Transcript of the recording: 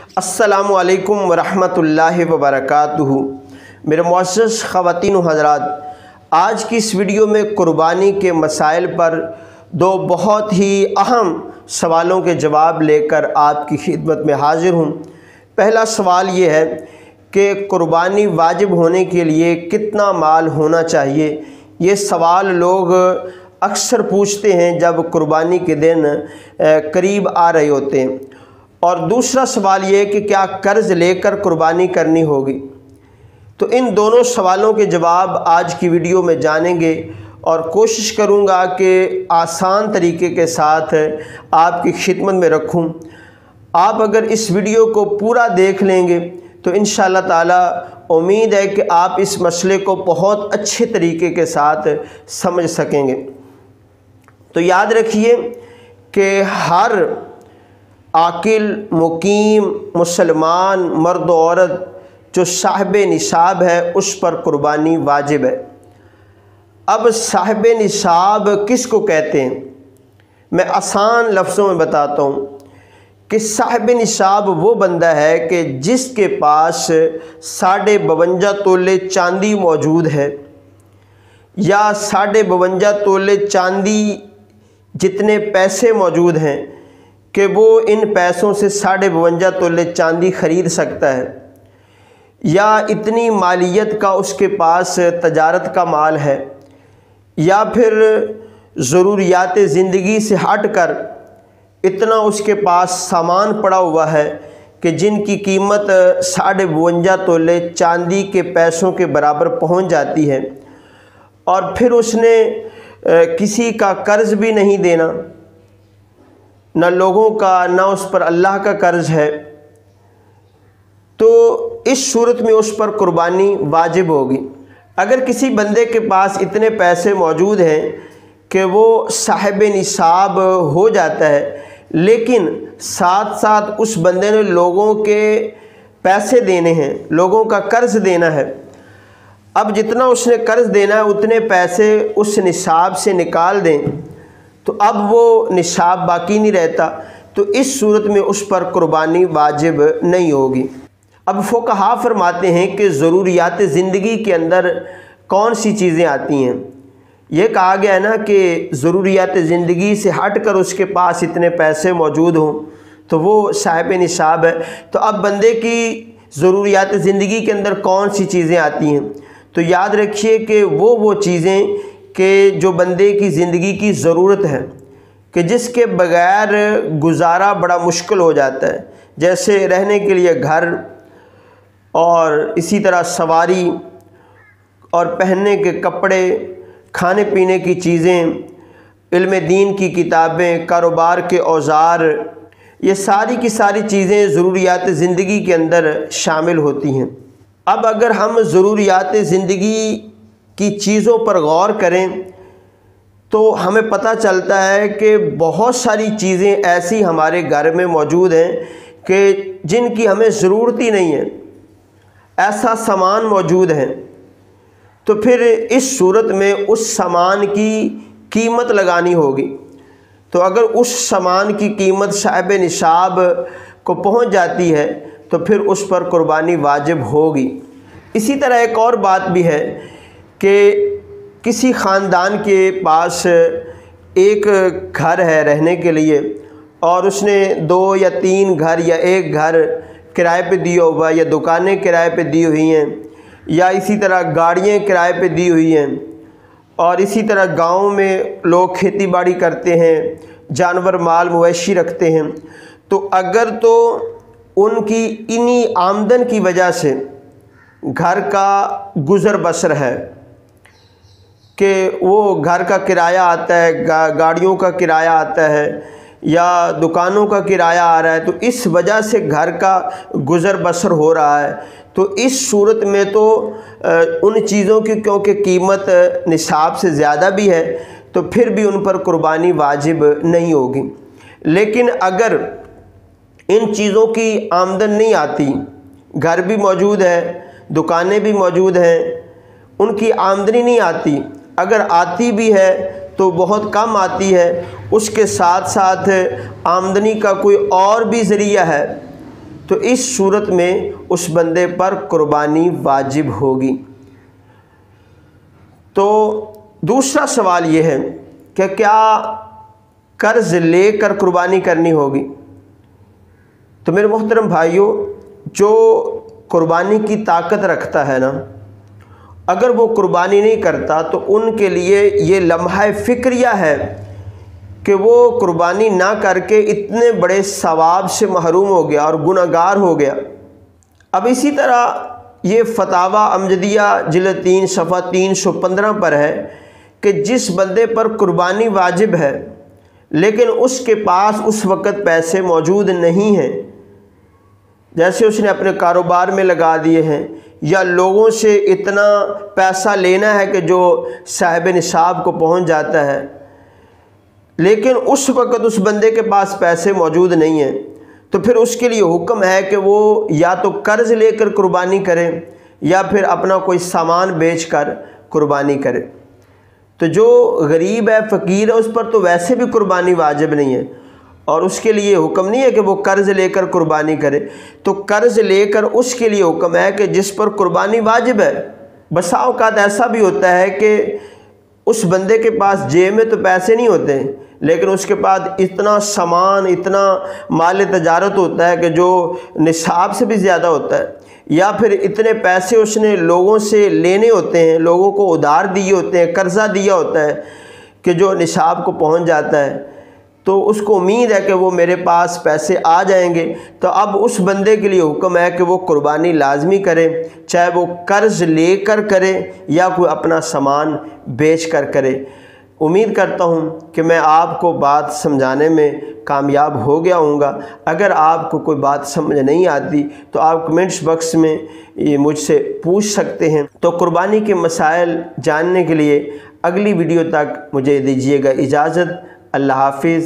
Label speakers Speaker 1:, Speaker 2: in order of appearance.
Speaker 1: अस्सलामु अलैकुम वरहमतुल्लाहि वबरकातुहू। मेरे मुअज़्ज़ज़ ख़वातीन व हज़रात, आज की इस वीडियो में कुर्बानी के मसाइल पर दो बहुत ही अहम सवालों के जवाब लेकर आपकी खिदमत में हाज़िर हूँ। पहला सवाल ये है कि कुर्बानी वाजिब होने के लिए कितना माल होना चाहिए। ये सवाल लोग अक्सर पूछते हैं जब कुर्बानी के दिन करीब आ रहे होते हैं। और दूसरा सवाल ये है कि क्या कर्ज़ लेकर कुर्बानी करनी होगी। तो इन दोनों सवालों के जवाब आज की वीडियो में जानेंगे और कोशिश करूँगा कि आसान तरीके के साथ आपकी खिदमत में रखूँ। आप अगर इस वीडियो को पूरा देख लेंगे तो इंशाअल्लाह ताला उम्मीद है कि आप इस मसले को बहुत अच्छे तरीके के साथ समझ सकेंगे। तो याद रखिए कि हर आकिल मुकीम मुसलमान मर्द औरत जो साहिब निसाब है उस पर कुर्बानी वाजिब है। अब साहिब निसाब किसको कहते हैं, मैं आसान लफ्ज़ों में बताता हूँ कि साहिब निसाब वो बंदा है कि जिसके पास 52.5 तोले चांदी मौजूद है या 52.5 तोले चांदी जितने पैसे मौजूद हैं कि वो इन पैसों से 52.5 तोले चांदी ख़रीद सकता है, या इतनी मालियत का उसके पास तजारत का माल है, या फिर ज़रूरियात ज़िंदगी से हट कर इतना उसके पास सामान पड़ा हुआ है कि जिनकी कीमत 52.5 तोले चांदी के पैसों के बराबर पहुंच जाती है, और फिर उसने किसी का कर्ज़ भी नहीं देना, न लोगों का न उस पर अल्लाह का कर्ज़ है, तो इस सूरत में उस पर कुर्बानी वाजिब होगी। अगर किसी बंदे के पास इतने पैसे मौजूद हैं कि वो साहिब निसाब हो जाता है, लेकिन साथ साथ उस बंदे ने लोगों के पैसे देने हैं, लोगों का कर्ज़ देना है, अब जितना उसने कर्ज़ देना है उतने पैसे उस निसाब से निकाल दें तो अब वो निसाब बाकी नहीं रहता, तो इस सूरत में उस पर कुर्बानी वाजिब नहीं होगी। अब फुक़हा फरमाते हैं कि ज़रूरियात ज़िंदगी के अंदर कौन सी चीज़ें आती हैं। ये कहा गया है ना कि ज़रूरियात ज़िंदगी से हट कर उसके पास इतने पैसे मौजूद हों तो वो साहिब निसाब है। तो अब बंदे की ज़रूरियात ज़िंदगी के अंदर कौन सी चीज़ें आती हैं, तो याद रखिए कि वो चीज़ें कि जो बंदे की ज़िंदगी की ज़रूरत है कि जिसके बग़ैर गुजारा बड़ा मुश्किल हो जाता है, जैसे रहने के लिए घर और इसी तरह सवारी और पहनने के कपड़े, खाने पीने की चीज़ें, इल्म दीन की किताबें, कारोबार के औज़ार, ये सारी की सारी चीज़ें ज़रूरियात ज़िंदगी के अंदर शामिल होती हैं। अब अगर हम ज़रूरियात ज़िंदगी की चीज़ों पर गौर करें तो हमें पता चलता है कि बहुत सारी चीज़ें ऐसी हमारे घर में मौजूद हैं कि जिनकी हमें ज़रूरत ही नहीं है, ऐसा सामान मौजूद है। तो फिर इस सूरत में उस सामान की कीमत लगानी होगी। तो अगर उस सामान की कीमत साहिब निसाब को पहुंच जाती है तो फिर उस पर कुर्बानी वाजिब होगी। इसी तरह एक और बात भी है कि किसी ख़ानदान के पास एक घर है रहने के लिए और उसने 2 या 3 घर या एक घर किराए पे दिया हुआ, या दुकानें किराए पे दी हुई हैं, या इसी तरह गाड़ियाँ किराए पे दी हुई हैं, और इसी तरह गाँव में लोग खेती बाड़ी करते हैं, जानवर माल मवेशी रखते हैं। तो अगर तो उनकी इन्हीं आमदन की वजह से घर का गुज़र बसर है कि वो घर का किराया आता है, गाड़ियों का किराया आता है या दुकानों का किराया आ रहा है, तो इस वजह से घर का गुज़र बसर हो रहा है, तो इस सूरत में तो उन चीज़ों की क्योंकि कीमत निसाब से ज़्यादा भी है तो फिर भी उन पर कुर्बानी वाजिब नहीं होगी। लेकिन अगर इन चीज़ों की आमदन नहीं आती, घर भी मौजूद है, दुकानें भी मौजूद हैं, उनकी आमदनी नहीं आती, अगर आती भी है तो बहुत कम आती है, उसके साथ साथ आमदनी का कोई और भी ज़रिया है तो इस सूरत में उस बंदे पर कुर्बानी वाजिब होगी। तो दूसरा सवाल ये है कि क्या कर्ज लेकर कुर्बानी करनी होगी? तो मेरे मोहतरम भाइयों, जो कुर्बानी की ताकत रखता है ना, अगर वो कुर्बानी नहीं करता तो उनके लिए ये लम्हा फ़िक्रिया है कि वो कुर्बानी ना करके इतने बड़े सवाब से महरूम हो गया और गुनहगार हो गया। अब इसी तरह ये फतावा अमजदिया जिल्द 3 सफ़ा 315 पर है कि जिस बंदे पर कुर्बानी वाजिब है लेकिन उसके पास उस वक़्त पैसे मौजूद नहीं हैं, जैसे उसने अपने कारोबार में लगा दिए हैं या लोगों से इतना पैसा लेना है कि जो साहिब निसाब को पहुंच जाता है, लेकिन उस वक़्त उस बंदे के पास पैसे मौजूद नहीं हैं, तो फिर उसके लिए हुक्म है कि वो या तो कर्ज़ लेकर कुर्बानी करे या फिर अपना कोई सामान बेचकर कुर्बानी करे। तो जो गरीब है, फ़कीर है, उस पर तो वैसे भी कुर्बानी वाजिब नहीं है और उसके लिए हुक्म नहीं है कि वो कर्ज़ लेकर कुर्बानी करे। तो कर्ज़ लेकर उसके लिए हुक्म है कि जिस पर कुर्बानी वाजिब है। बसा औक़ात ऐसा भी होता है कि उस बंदे के पास जेब में तो पैसे नहीं होते लेकिन उसके पास इतना सामान, इतना माल तजारत होता है कि जो निसाब से भी ज़्यादा होता है, या फिर इतने पैसे उसने लोगों से लेने होते हैं, लोगों को उधार दिए होते हैं, कर्ज़ा दिया होता है कि जो निसाब को पहुंच जाता है, तो उसको उम्मीद है कि वो मेरे पास पैसे आ जाएंगे। तो अब उस बंदे के लिए हुक्म है कि वो कुर्बानी लाजमी करे, चाहे वो कर्ज़ लेकर करे या कोई अपना सामान बेच कर करे। उम्मीद करता हूँ कि मैं आपको बात समझाने में कामयाब हो गया हूँगा। अगर आपको कोई बात समझ नहीं आती तो आप कमेंट्स बॉक्स में ये मुझसे पूछ सकते हैं। तो कुर्बानी के मसाइल जानने के लिए अगली वीडियो तक मुझे दीजिएगा इजाज़त। अल्लाह हाफिज़।